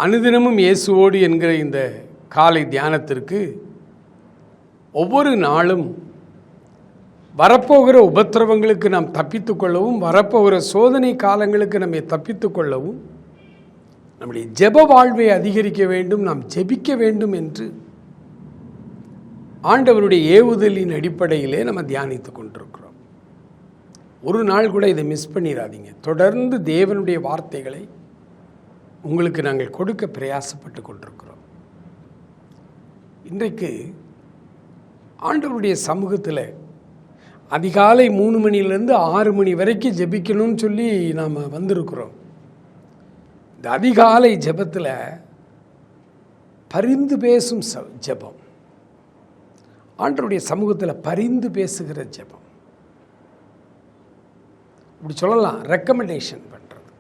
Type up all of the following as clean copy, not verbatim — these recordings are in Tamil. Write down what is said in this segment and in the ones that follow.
அனுதினமும் இயேசுவோடு என்கிற இந்த காலை தியானத்திற்கு ஒவ்வொரு நாளும் வரப்போகிற உபத்திரவங்களுக்கு நாம் தப்பித்து கொள்ளவும், வரப்போகிற சோதனை காலங்களுக்கு நம்மை தப்பித்து கொள்ளவும், நம்முடைய ஜெப வாழ்வை அதிகரிக்க வேண்டும், நாம் ஜெபிக்க வேண்டும் என்று ஆண்டவருடைய ஏவுதலின் அடிப்படையிலே நம்ம தியானித்து கொண்டிருக்கிறோம். ஒரு நாள் கூட இதை மிஸ் பண்ணிடாதீங்க. தொடர்ந்து தேவனுடைய வார்த்தைகளை உங்களுக்கு நாங்கள் கொடுக்க பிரயாசப்பட்டு கொண்டிருக்கிறோம். இன்றைக்கு ஆண்டவருடைய சமூகத்தில் அதிகாலை 3 மணிலேருந்து 6 மணி வரைக்கும் ஜெபிக்கணும்னு சொல்லி நாம் வந்திருக்கிறோம். இந்த அதிகாலை ஜெபத்தில் பரிந்து பேசும் ஜெபம், ஆண்டவருடைய சமூகத்தில் பரிந்து பேசுகிற ஜெபம், இப்படி சொல்லலாம். ரெக்கமெண்டேஷன் பண்ணுறது.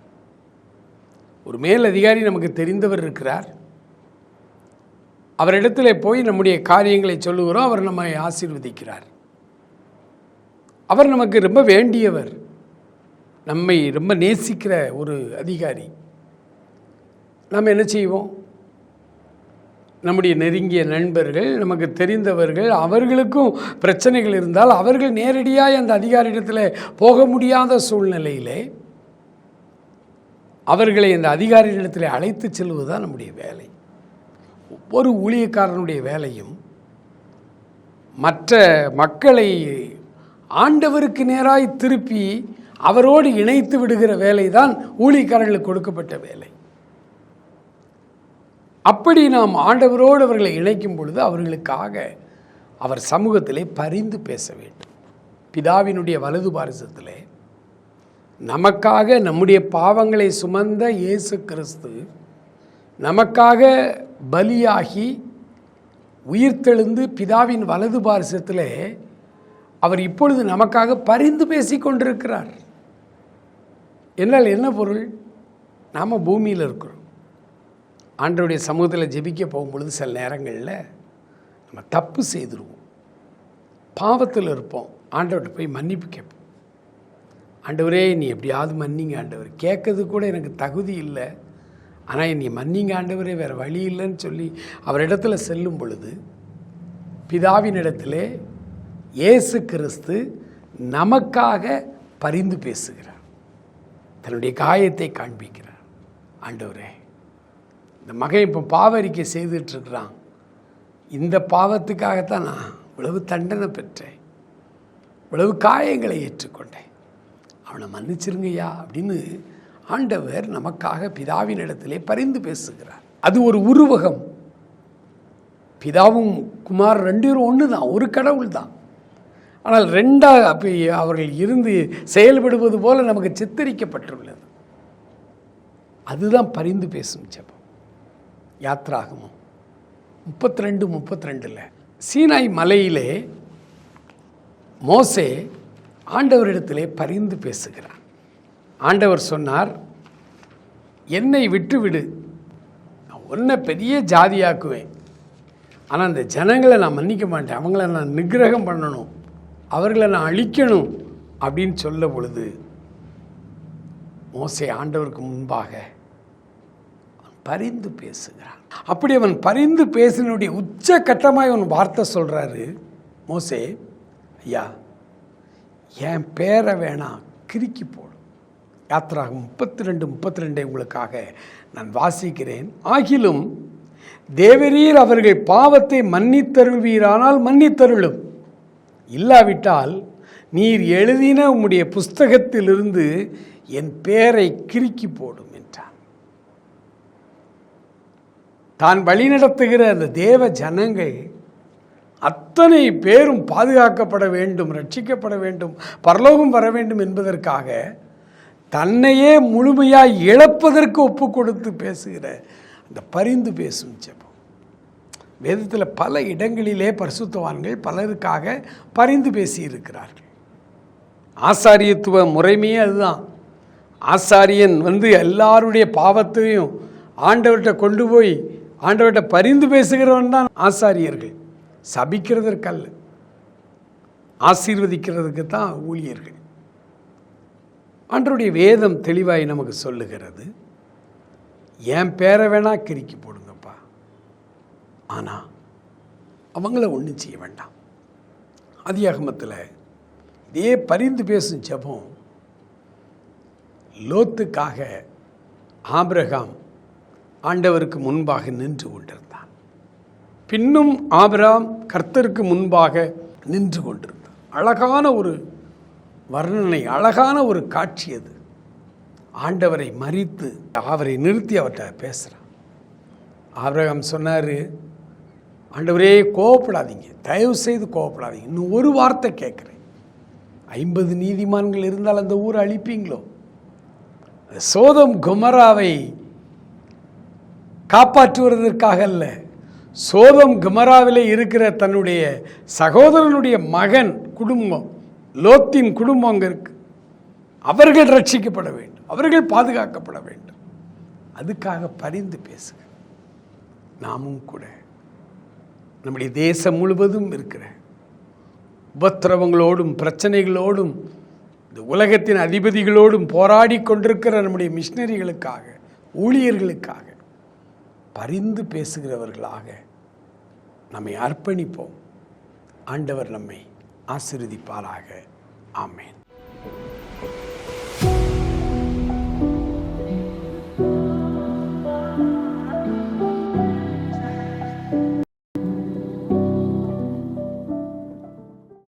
ஒரு மேல் அதிகாரி நமக்கு தெரிந்தவர் இருக்கிறார். அவரிடத்தில் போய் நம்முடைய காரியங்களை சொல்லுகிறோம். அவர் நம்மை ஆசீர்வதிக்கிறார். அவர் நமக்கு ரொம்ப வேண்டியவர், நம்மை ரொம்ப நேசிக்கிற ஒரு அதிகாரி. நாம் என்ன செய்வோம்? நம்முடைய நெருங்கிய நண்பர்கள், நமக்கு தெரிந்தவர்கள், அவர்களுக்கும் பிரச்சனைகள் இருந்தால் அவர்கள் நேரடியாக அந்த அதிகாரியிடத்தில் போக முடியாத சூழ்நிலையிலே அவர்களை அந்த அதிகாரியிடத்தில் அழைத்து செல்வதுதான் நம்முடைய வேலை. ஒவ்வொரு ஊழியக்காரனுடைய வேலையும் மற்ற மக்களை ஆண்டவருக்கு நேராய் திருப்பி அவரோடு இணைத்து விடுகிற வேலை தான் ஊழியக்காரர்களுக்கு கொடுக்கப்பட்ட வேலை. அப்படி நாம் ஆண்டவரோடு அவர்களை இணைக்கும் பொழுது அவர்களுக்காக அவர் சமூகத்திலே பரிந்து பேச வேண்டும். பிதாவினுடைய வலது பாரிசத்திலே நமக்காக நம்முடைய பாவங்களை சுமந்த இயேசு கிறிஸ்து நமக்காக பலியாகி உயிர்த்தெழுந்து பிதாவின் வலது பாரிசத்திலே அவர் இப்பொழுது நமக்காக பரிந்து பேசி கொண்டிருக்கிறார். என்னால் என்ன பொருள்? நாம் பூமியில் இருக்கிறோம். ஆண்டவருடைய சமூகத்தில் ஜெபிக்க போகும்பொழுது சில நேரங்களில் நம்ம தப்பு செய்துருவோம், பாவத்தில் இருப்போம். ஆண்டவர்கிட்ட போய் மன்னிப்பு கேட்போம். ஆண்டவரே, நீ எப்படியாவது மன்னிங்க ஆண்டவர், கேட்கறது கூட எனக்கு தகுதி இல்லை, ஆனால் நீ மன்னிங்க ஆண்டவரே, வேறு வழி இல்லைன்னு சொல்லி அவரிடத்துல செல்லும் பொழுது பிதாவின் இடத்திலே இயேசு கிறிஸ்து நமக்காக பரிந்து பேசுகிறார், தன்னுடைய காயத்தை காண்பிக்கிறார். ஆண்டவரே, இந்த மகன் இப்போ பாவரிக்கை செய்துட்ருக்கிறான், இந்த பாவத்துக்காகத்தான் நான் இவ்வளவு தண்டனை பெற்றேன், இவ்வளவு காயங்களை ஏற்றுக்கொண்டேன், அவனை மன்னிச்சிருங்கய்யா அப்படின்னு ஆண்டவர் நமக்காக பிதாவின் இடத்திலே பரிந்து பேசுகிறார். அது ஒரு உருவகம். பிதாவும் குமார் 2 பேரும் ஒன்று தான், ஒரு கடவுள் தான். ஆனால் 2 அவர்கள் இருந்து செயல்படுவது போல நமக்கு சித்தரிக்கப்பட்டுள்ளது. அதுதான் பரிந்து பேசும் ஜெபம். யாத்ராகமம் 32:32 சீனாய் மலையிலே மோசே ஆண்டவரிடத்திலே பரிந்து பேசுகிறார். ஆண்டவர் சொன்னார், என்னை விட்டு விடு, நான் உன்னை பெரிய ஜாதியாக்குவேன், ஆனால் அந்த ஜனங்களை நான் மன்னிக்க மாட்டேன், அவங்கள நான் நிகிரகம் பண்ணணும், அவர்களை நான் அழிக்கணும் அப்படின்னு சொல்ல பொழுது மோசே ஆண்டவருக்கு முன்பாக பரிந்து பேசுகிறான். அப்படி அவன் பரிந்து பேசினுடைய உச்சகட்டமாக அவன் வார்த்தை சொல்கிறாரு, மோசே ஐயா, என் பேரை வேணாம், கிறுக்கி போடும். யாத்ராகமம் 32:32 உங்களுக்காக நான் வாசிக்கிறேன். ஆகிலும் தேவரீர் அவர்கள் பாவத்தை மன்னித்தருள்வீரானால் மன்னித்தருளும், இல்லாவிட்டால் நீர் எழுதின உம்முடைய புஸ்தகத்திலிருந்து என் பேரை கிறுக்கி போடும் என்றான். தான் வழிநடத்துகிற அந்த தேவ ஜனங்கள் அத்தனை பேரும் பாதுகாக்கப்பட வேண்டும், ரட்சிக்கப்பட வேண்டும், பரலோகம் வர வேண்டும் என்பதற்காக தன்னையே முழுமையாக இழப்பதற்கு ஒப்பு கொடுத்து பேசுகிற அந்த பரிந்து பேசும் ஜெபம். வேதத்தில் பல இடங்களிலே பரிசுத்தவான்கள் பலருக்காக பரிந்து பேசியிருக்கிறார்கள். ஆசாரியத்துவ முறைமையே அதுதான். ஆசாரியன் எல்லாருடைய பாவத்தையும் ஆண்டவர்கிட்ட கொண்டு போய் ஆண்டவர்கிட்ட பரிந்து பேசுகிறவன் தான் ஆசாரியர்கள். சபிக்கிறதற்கல்ல, ஆசீர்வதிக்கிறதுக்கு தான் ஊழியர்கள். ஆண்டவருடைய வேதம் தெளிவாய் நமக்கு சொல்லுகிறது, என் பேரை வேணா கிறுக்கி போடுங்கப்பா, ஆனால் அவங்கள ஒன்றும் செய்ய வேண்டாம். ஆதியாகமத்தில் இதே பரிந்து பேசும் ஜெபம் லோத்துக்காக ஆபிரகாம் ஆண்டவருக்கு முன்பாக நின்று கொண்டிருந்தான். பின்னும் ஆபிரகாம் கர்த்தருக்கு முன்பாக நின்று கொண்டிருந்தான். அழகான ஒரு வர்ணனை, அழகான ஒரு காட்சி அது. ஆண்டவரை மறித்து அவரை நிறுத்தி அவர்கிட்ட பேசுகிறான். ஆபிரகாம் சொன்னார், ஆண்டவரே கோவப்படாதீங்க, தயவு செய்து கோவப்படாதீங்க, இன்னும் ஒரு வார்த்தை கேட்குறேன். 50 நீதிமான்கள் இருந்தால் அந்த ஊரை அழிப்பீங்களோ? சோதம் குமராவை காப்பாற்றுவதற்காக அல்ல, சோதம் குமராவில் இருக்கிற தன்னுடைய சகோதரனுடைய மகன் குடும்பம், லோத்தின் குடும்பம் அங்கே இருக்கு. அவர்கள் ரட்சிக்கப்பட வேண்டும், அவர்கள் பாதுகாக்கப்பட வேண்டும். அதுக்காக பரிந்து பேசுக. நாமும் கூட நம்முடைய தேசம் முழுவதும் இருக்கிற உபத்திரவங்களோடும் பிரச்சனைகளோடும் இந்த உலகத்தின் அதிபதிகளோடும் போராடி கொண்டிருக்கிற நம்முடைய மிஷினரிகளுக்காக, ஊழியர்களுக்காக பரிந்து பேசுகிறவர்களாக நம்மை அர்ப்பணிப்போம். ஆண்டவர் நம்மை ஆசீர்வதிப்பாராக. ஆமென்.